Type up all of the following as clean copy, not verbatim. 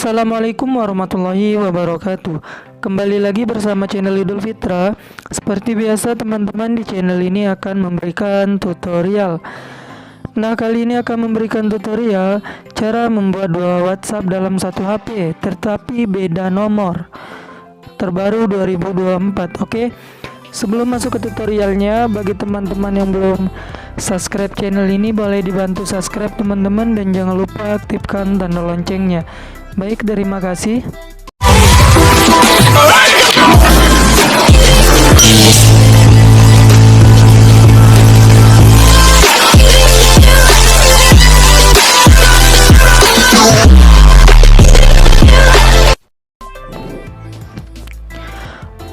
Assalamualaikum warahmatullahi wabarakatuh. Kembali lagi bersama channel Idul Fitra. Seperti biasa teman-teman, di channel ini akan memberikan tutorial. Nah, kali ini akan memberikan tutorial cara membuat dua WhatsApp dalam satu HP tetapi beda nomor, terbaru 2024. Oke, sebelum masuk ke tutorialnya, bagi teman-teman yang belum subscribe channel ini, boleh dibantu subscribe teman-teman, dan jangan lupa aktifkan tanda loncengnya. Baik, terima kasih.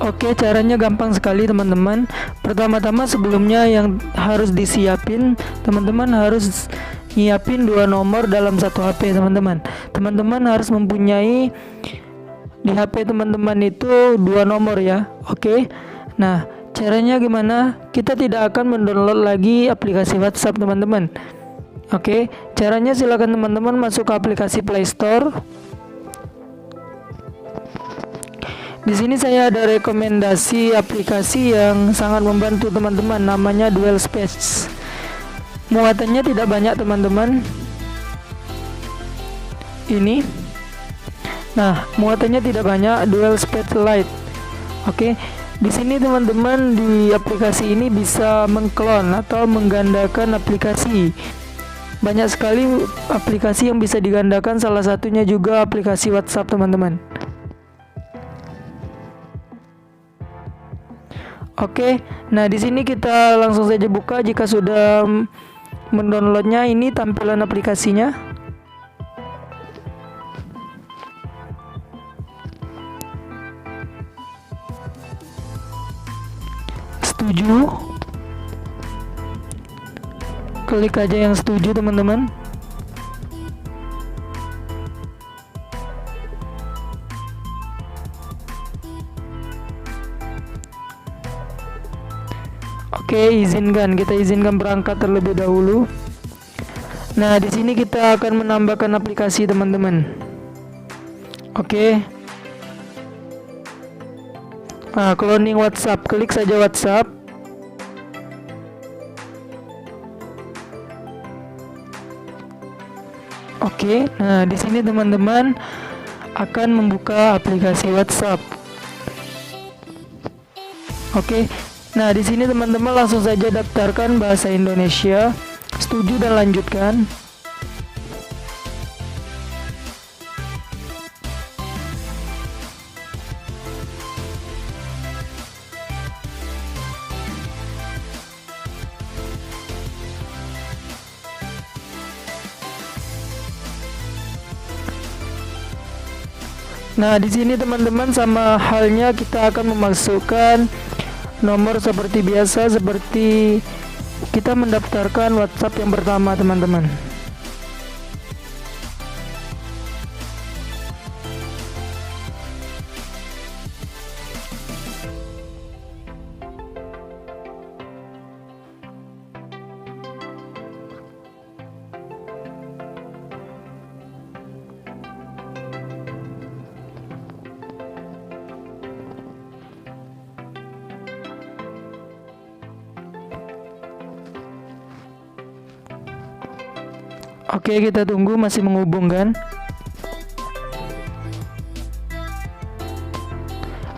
Oke, caranya gampang sekali teman-teman. Pertama-tama sebelumnya yang harus disiapin, teman-teman harus nyiapin dua nomor dalam satu HP teman-teman. Teman-teman harus mempunyai di HP teman-teman itu dua nomor ya. Oke. Nah, caranya gimana? Kita tidak akan mendownload lagi aplikasi WhatsApp teman-teman. Oke, caranya silakan teman-teman masuk ke aplikasi Play Store. Di sini saya ada rekomendasi aplikasi yang sangat membantu teman-teman, namanya Dual Space. Muatannya tidak banyak teman-teman. Ini. Nah, muatannya tidak banyak, Dual Space Lite. Oke. Di sini teman-teman, di aplikasi ini bisa mengklon atau menggandakan aplikasi. Banyak sekali aplikasi yang bisa digandakan, salah satunya juga aplikasi WhatsApp teman-teman. Oke, nah di sini kita langsung saja buka. Jika sudah mendownloadnya, ini tampilan aplikasinya. Setuju. Klik aja yang setuju teman-teman. Oke, izinkan, kita izinkan berangkat terlebih dahulu. Nah, di sini kita akan menambahkan aplikasi teman-teman. Oke. Nah, cloning WhatsApp, klik saja WhatsApp. Oke, nah di sini teman-teman akan membuka aplikasi WhatsApp. Oke. Nah, di sini teman-teman langsung saja daftarkan bahasa Indonesia, setuju dan lanjutkan. Nah, di sini teman-teman sama halnya kita akan memasukkan nomor seperti biasa, seperti kita mendaftarkan WhatsApp yang pertama teman-teman. Oke, kita tunggu, masih menghubungkan.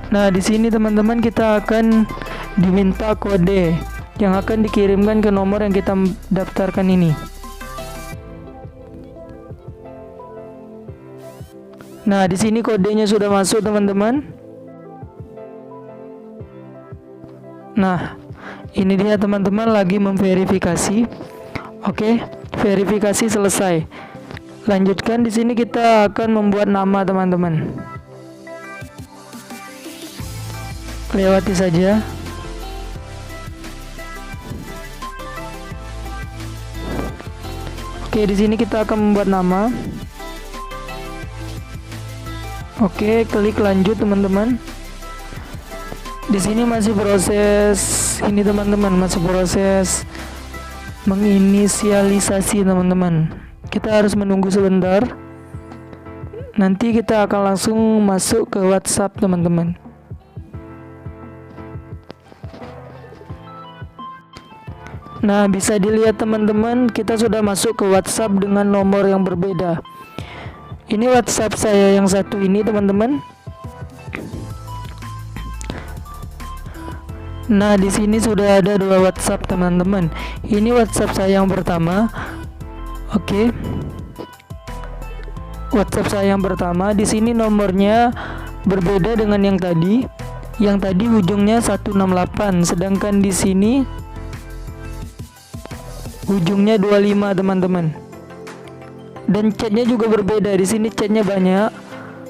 Nah, di sini teman-teman kita akan diminta kode yang akan dikirimkan ke nomor yang kita daftarkan ini. Nah, di sini kodenya sudah masuk teman-teman. Nah, ini dia teman-teman lagi memverifikasi. Oke, verifikasi selesai. Lanjutkan. Di sini kita akan membuat nama teman-teman. Lewati saja. Oke, di sini kita akan membuat nama. Oke, klik lanjut teman-teman. Di sini masih proses ini teman-teman, masih proses menginisialisasi teman-teman. Kita harus menunggu sebentar. Nanti kita akan langsung masuk ke WhatsApp teman-teman. Nah, bisa dilihat teman-teman, kita sudah masuk ke WhatsApp dengan nomor yang berbeda. Ini WhatsApp saya yang satu ini teman-teman. Nah, di sini sudah ada dua WhatsApp teman-teman. Ini WhatsApp saya yang pertama. Oke. WhatsApp saya yang pertama, di sini nomornya berbeda dengan yang tadi. Yang tadi ujungnya 168, sedangkan di sini ujungnya 25 teman-teman. Dan chatnya juga berbeda. Di sini chatnya banyak.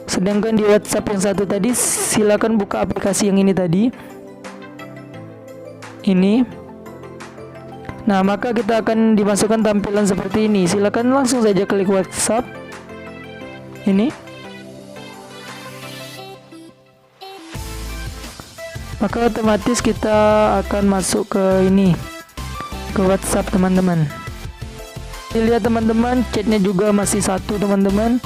Sedangkan di WhatsApp yang satu tadi, silakan buka aplikasi yang ini tadi. Ini. Nah, maka kita akan dimasukkan tampilan seperti ini. Silakan langsung saja klik WhatsApp. Ini. Maka otomatis kita akan masuk ke ini, ke WhatsApp teman-teman. Lihat teman-teman, chatnya juga masih satu teman-teman.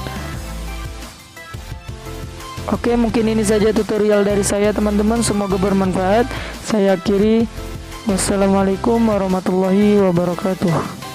Oke, mungkin ini saja tutorial dari saya teman-teman, semoga bermanfaat. Saya akhiri, wassalamualaikum warahmatullahi wabarakatuh.